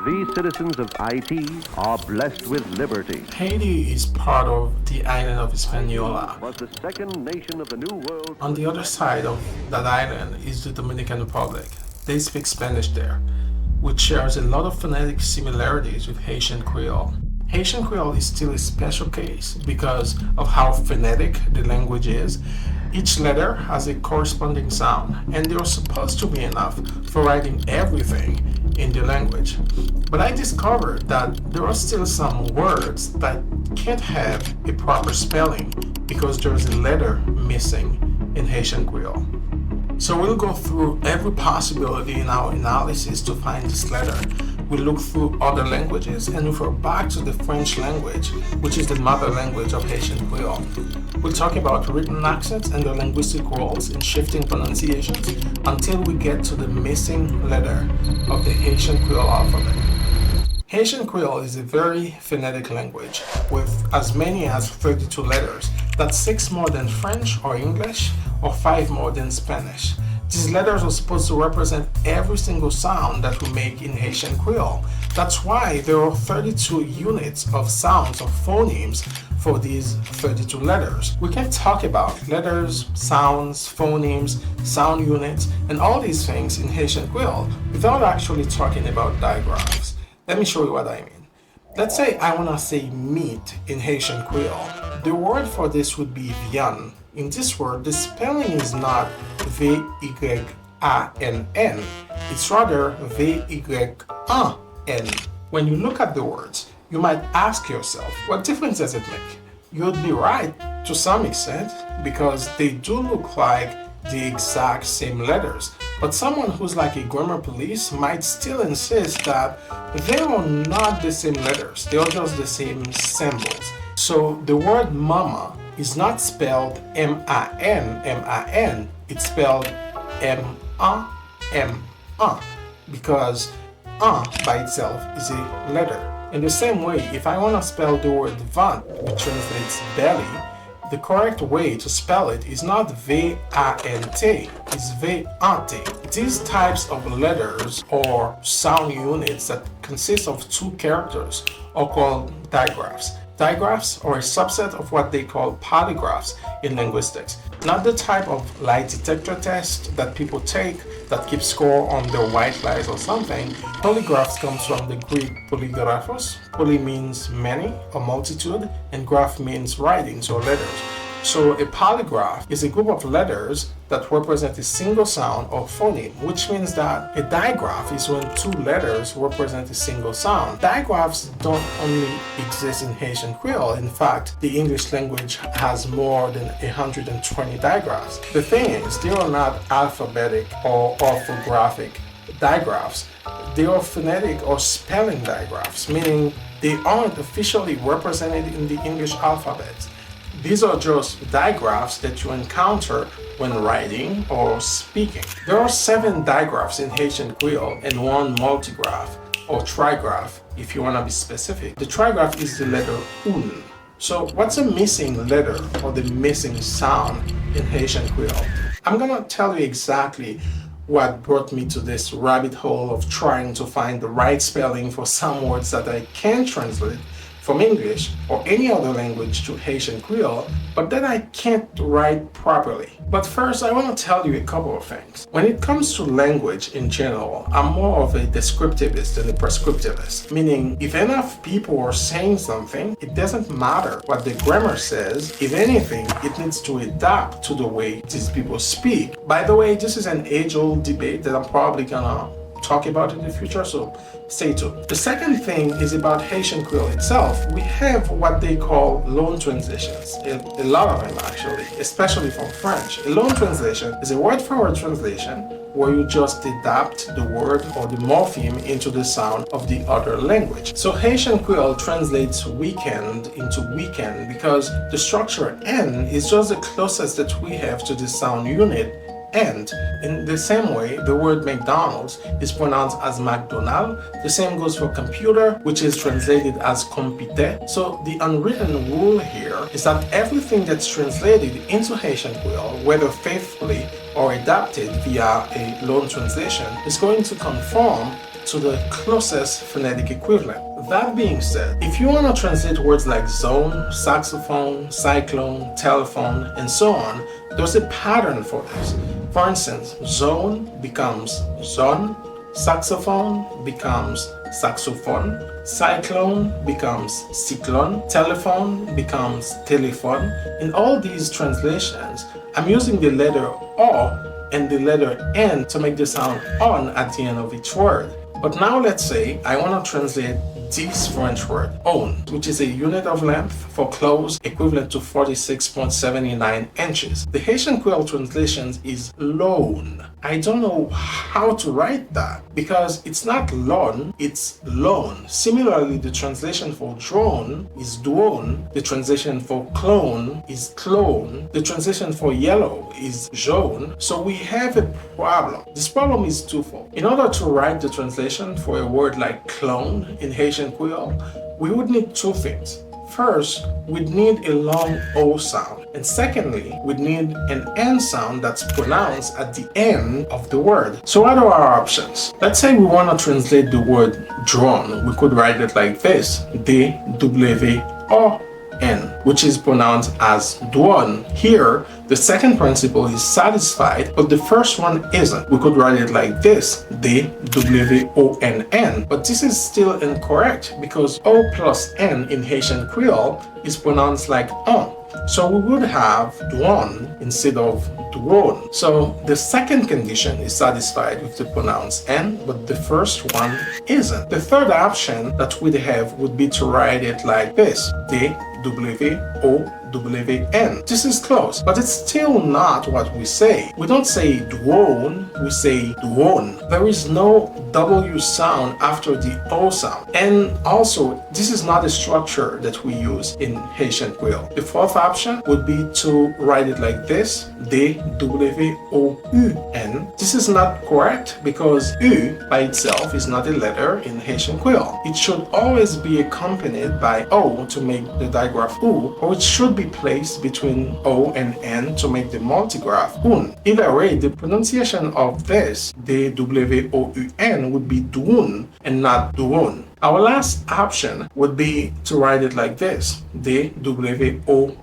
these citizens of Haiti are blessed with liberty. Haiti is part of the island of Hispaniola. Was the second nation of the New World. On the other side of that island is the Dominican Republic. They speak Spanish there, which shares a lot of phonetic similarities with Haitian Creole. Haitian Creole is still a special case because of how phonetic the language is. Each letter has a corresponding sound, and they are supposed to be enough for writing everything in the language. But I discovered that there are still some words that can't have a proper spelling because there's a letter missing in Haitian Creole. So we'll go through every possibility in our analysis to find this letter. We'll look through other languages and refer back to the French language, which is the mother language of Haitian Creole. We'll talk about written accents and their linguistic roles in shifting pronunciations until we get to the missing letter of the Haitian Creole alphabet. Haitian Creole is a very phonetic language with as many as 32 letters. That's 6 more than French or English, or 5 more than Spanish. These letters are supposed to represent every single sound that we make in Haitian Creole. That's why there are 32 units of sounds or phonemes for these 32 letters. We can talk about letters, sounds, phonemes, sound units, and all these things in Haitian Creole without actually talking about diagraphs. Let me show you what I mean. Let's say I want to say meat in Haitian Creole. The word for this would be viande. In this word, the spelling is not V-Y-A-N-N. It's rather V-Y-A-N. When you look at the words, you might ask yourself, what difference does it make? You'd be right to some extent because they do look like the exact same letters. But someone who's like a grammar police might still insist that they are not the same letters. They are just the same symbols. So the word mama is not spelled M-I-N, it's spelled M-A-M-A because by itself is a letter. In the same way, if I want to spell the word ventre, which translates belly, the correct way to spell it is not V-A-N-T, it's V-A-N-T. These types of letters or sound units that consist of 2 characters are called diagraphs. Diagraphs are a subset of what they call polygraphs in linguistics, not the type of lie detector test that people take that keep score on their white lies or something. Polygraphs comes from the Greek polygraphos. Poly means many or multitude, and graph means writings or letters. So a polygraph is a group of letters that represent a single sound or phoneme, which means that a digraph is when 2 letters represent a single sound. Digraphs don't only exist in Haitian Creole. In fact, the English language has more than 120 digraphs. The thing is, they are not alphabetic or orthographic digraphs. They are phonetic or spelling digraphs, meaning they aren't officially represented in the English alphabet. These are just digraphs that you encounter when writing or speaking. There are 7 digraphs in Haitian Creole and 1 multigraph or trigraph if you want to be specific. The trigraph is the letter un. So what's a missing letter or the missing sound in Haitian Creole? I'm going to tell you exactly what brought me to this rabbit hole of trying to find the right spelling for some words that I can translate from English or any other language to Haitian Creole, but that I can't write properly. But first, I want to tell you a couple of things. When it comes to language in general, I'm more of a descriptivist than a prescriptivist, meaning if enough people are saying something, it doesn't matter what the grammar says. If anything, it needs to adapt to the way these people speak. By the way, this is an age-old debate that I'm probably gonna talk about in the future, so stay tuned. The second thing is about Haitian Creole itself. We have what they call loan transitions, a lot of them actually, especially from French. A loan translation is a word-for-word translation where you just adapt the word or the morpheme into the sound of the other language. So Haitian Creole translates weekend into weekend because the structure N is just the closest that we have to the sound unit. And in the same way, the word McDonald's is pronounced as McDonald. The same goes for computer, which is translated as compite. So the unwritten rule here is that everything that's translated into Haitian Creole, whether faithfully or adapted via a loan translation, is going to conform to the closest phonetic equivalent. That being said, if you want to translate words like zone, saxophone, cyclone, telephone, and so on, there's a pattern for this. For instance, zone becomes zone, saxophone becomes saxophone, cyclone becomes cyclone, telephone becomes telephone. In all these translations, I'm using the letter O and the letter N to make the sound on at the end of each word. But now let's say I want to translate this French word, own, which is a unit of length for clothes equivalent to 46.79 inches. The Haitian Creole translation is loan. I don't know how to write that because it's not loan, it's loan. Similarly, the translation for drone is douane, the translation for clone is clone, the translation for yellow is jaune. So we have a problem. This problem is twofold. In order to write the translation for a word like clone in Haitian Creole, we would need two things. First, we'd need a long O sound. And secondly, we'd need an N sound that's pronounced at the end of the word. So what are our options? Let's say we want to translate the word drone. We could write it like this, D-W-O-N, which is pronounced as douane. Here, the second principle is satisfied, but the first one isn't. We could write it like this, D-W-O-N-N, but this is still incorrect because O plus N in Haitian Creole is pronounced like on. So we would have douane instead of douane. So the second condition is satisfied with the pronounced N, but the first one isn't. The third option that we'd have would be to write it like this, D-W-O-W-N. This is close, but it's still not what we say. We don't say douane, we say douane. There is no W sound after the O sound. And also, this is not a structure that we use in Haitian Creole. The fourth option would be to write it like this, D-W-O-U-N. This is not correct because U by itself is not a letter in Haitian Creole. It should always be accompanied by O to make the digraph U, or it should be placed between O and N to make the multigraph UN. Either way, the pronunciation of this, D-W-O-U-N, would be douane and not douane. Our last option would be to write it like this, D-W-O-N-A,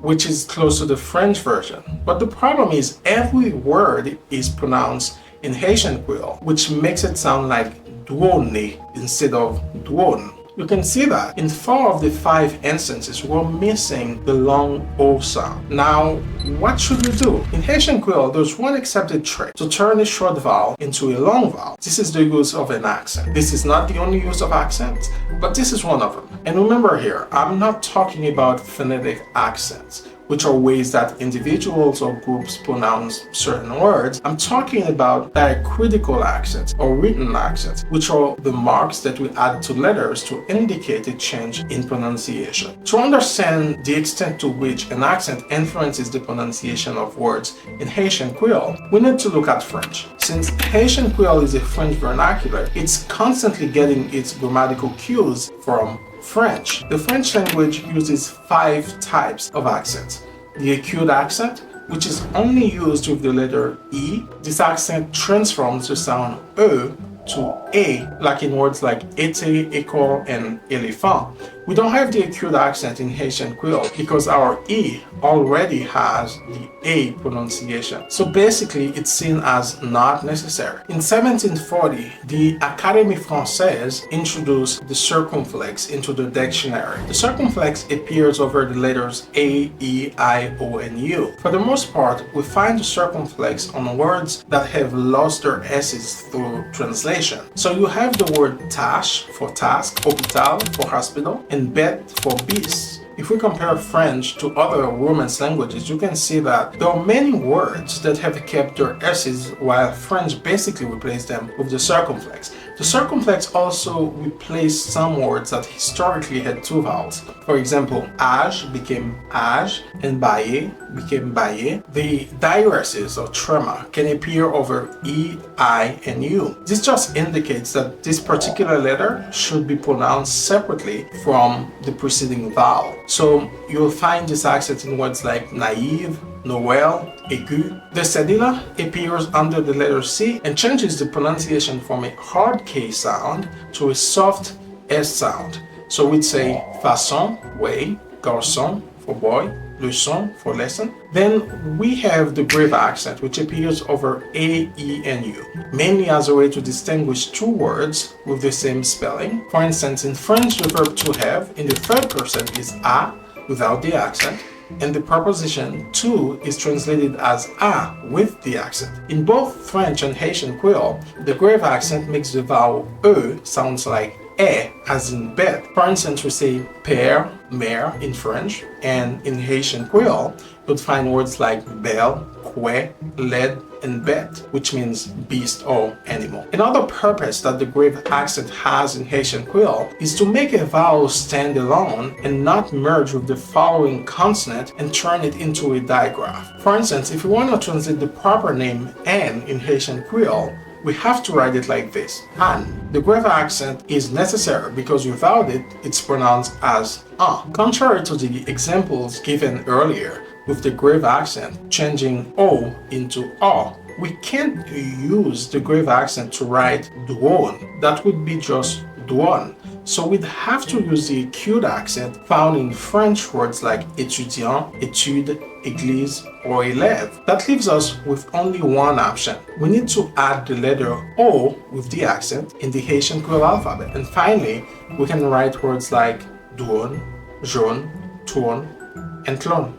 which is close to the French version. But the problem is every word is pronounced in Haitian Creole, which makes it sound like douane instead of douane. You can see that in 4 of the 5 instances, we're missing the long O sound. Now, what should we do? In Haitian Creole, there's one accepted trick to turn a short vowel into a long vowel. This is the use of an accent. This is not the only use of accents, but this is one of them. And remember here, I'm not talking about phonetic accents, which are ways that individuals or groups pronounce certain words. I'm talking about diacritical accents or written accents, which are the marks that we add to letters to indicate a change in pronunciation. To understand the extent to which an accent influences the pronunciation of words in Haitian Creole, we need to look at French. Since Haitian Creole is a French vernacular, it's constantly getting its grammatical cues from French. The French language uses 5 types of accents. The acute accent, which is only used with the letter E. This accent transforms the sound E to A, like in words like été, école, and éléphant. We don't have the acute accent in Haitian Creole because our E already has the A pronunciation. So basically, it's seen as not necessary. In 1740, the Académie Française introduced the circumflex into the dictionary. The circumflex appears over the letters A, E, I, O, and U. For the most part, we find the circumflex on words that have lost their S's through translation. So you have the word tâche for task, hôpital for hospital, and bête for beast. If we compare French to other Romance languages, you can see that there are many words that have kept their S's while French basically replaced them with the circumflex. The circumflex also replaced some words that historically had 2 vowels. For example, âge became âge and bailler became bailler. The diagraphs or trema can appear over E, I, and U. This just indicates that this particular letter should be pronounced separately from the preceding vowel. So you'll find this accent in words like naive, Noël, aigu. The cedilla appears under the letter C and changes the pronunciation from a hard K sound to a soft S sound. So we'd say façon, way, garçon for boy, leçon for lesson. Then we have the grave accent, which appears over A, E, and U, mainly as a way to distinguish two words with the same spelling. For instance, in French, the verb to have in the third person is a without the accent, and the preposition to is translated as a with the accent. In both French and Haitian Creole, the grave accent makes the vowel e sounds like as in bed. For instance, we say père, mère in French, and in Haitian Creole, you'll find words like belle, coué, led, and bête, which means beast or animal. Another purpose that the grave accent has in Haitian Creole is to make a vowel stand alone and not merge with the following consonant and turn it into a digraph. For instance, if we want to translate the proper name Anne in Haitian Creole, we have to write it like this, Anne. The grave accent is necessary because without it, it's pronounced as Contrary to the examples given earlier, with the grave accent changing O into O, we can't use the grave accent to write douane. That would be just douane. So we'd have to use the acute accent found in French words like étudiant, étude, église, or élève. That leaves us with only one option. We need to add the letter O with the accent in the Haitian Creole alphabet. And finally, we can write words like douane, jaune, tourne, and clone.